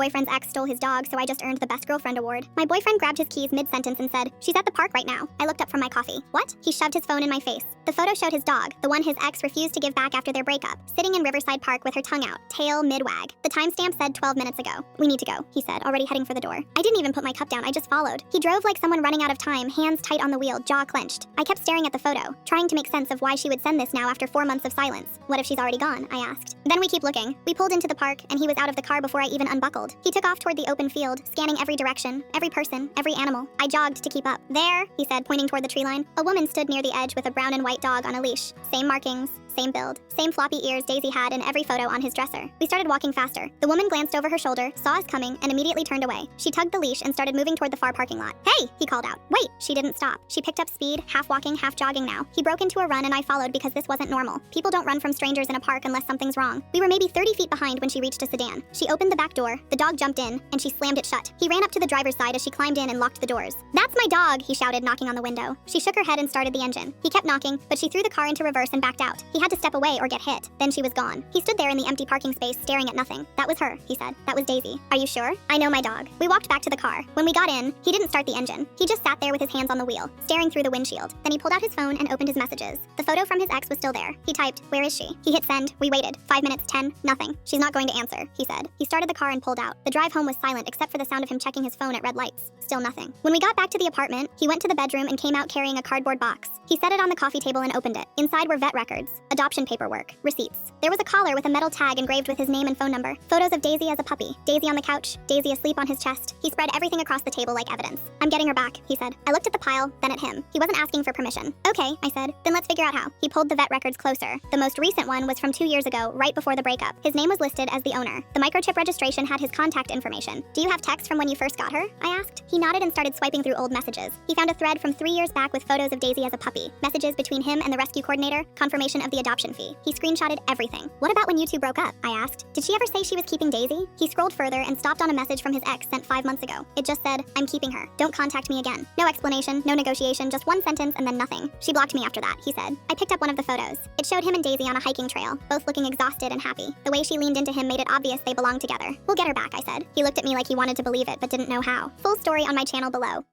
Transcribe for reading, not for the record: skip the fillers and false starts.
boyfriend's ex stole his dog, so I just earned the Best Girlfriend award. My boyfriend grabbed his keys mid-sentence and said, "She's at the park right now." I looked up from my coffee. What? He shoved his phone in my face. The photo showed his dog, the one his ex refused to give back after their breakup, sitting in Riverside Park with her tongue out, tail mid-wag. The timestamp said 12 minutes ago. "We need to go," he said, already heading for the door. I didn't even put my cup down, I just followed. He drove like someone running out of time, hands tight on the wheel, jaw clenched. I kept staring at the photo, trying to make sense of why she would send this now after 4 months of silence. What if she's already gone? I asked. Then we keep looking. We pulled into the park, and he was out of the car before I even unbuckled. He took off toward the open field, scanning every direction, every person, every animal. I jogged to keep up. "There," he said, pointing toward the tree line. A woman stood near the edge with a brown and white dog on a leash. Same markings, same build, same floppy ears Daisy had in every photo on his dresser. We started walking faster. The woman glanced over her shoulder, saw us coming, and immediately turned away. She tugged the leash and started moving toward the far parking lot. "Hey!" he called out. "Wait!" She didn't stop. She picked up speed, half walking, half jogging now. He broke into a run and I followed because this wasn't normal. People don't run from strangers in a park unless something's wrong. We were maybe 30 feet behind when she reached a sedan. She opened the back door, the dog jumped in, and she slammed it shut. He ran up to the driver's side as she climbed in and locked the doors. "That's my dog!" he shouted, knocking on the window. She shook her head and started the engine. He kept knocking, but she threw the car into reverse and backed out. He had to step away or get hit. Then she was gone. He stood there in the empty parking space, staring at nothing. "That was her," he said. "That was Daisy." "Are you sure?" "I know my dog." We walked back to the car. When we got in, he didn't start the engine. He just sat there with his hands on the wheel, staring through the windshield. Then he pulled out his phone and opened his messages. The photo from his ex was still there. He typed, "Where is she?" He hit send. We waited. 5 minutes, 10, nothing. "She's not going to answer," he said. He started the car and pulled out. The drive home was silent except for the sound of him checking his phone at red lights. Still nothing. When we got back to the apartment, he went to the bedroom and came out carrying a cardboard box. He set it on the coffee table and opened it. Inside were vet records, adoption paperwork, receipts. There was a collar with a metal tag engraved with his name and phone number. Photos of Daisy as a puppy. Daisy on the couch, Daisy asleep on his chest. He spread everything across the table like evidence. "I'm getting her back," he said. I looked at the pile, then at him. He wasn't asking for permission. "Okay," I said. "Then let's figure out how." He pulled the vet records closer. The most recent one was from 2 years ago, right before the breakup. His name was listed as the owner. The microchip registration had his contact information. "Do you have texts from when you first got her?" I asked. He nodded and started swiping through old messages. He found a thread from 3 years back with photos of Daisy as a puppy, messages between him and the rescue coordinator, confirmation of the adoption fee. He screenshotted everything. "What about when you two broke up?" I asked. "Did she ever say she was keeping Daisy?" He scrolled further and stopped on a message from his ex sent 5 months ago. It just said, "I'm keeping her. Don't contact me again." No explanation, no negotiation, just one sentence and then nothing. "She blocked me after that," he said. I picked up one of the photos. It showed him and Daisy on a hiking trail, both looking exhausted and happy. The way she leaned into him made it obvious they belonged together. "We'll get her back," I said. He looked at me like he wanted to believe it but didn't know how. Full story on my channel below.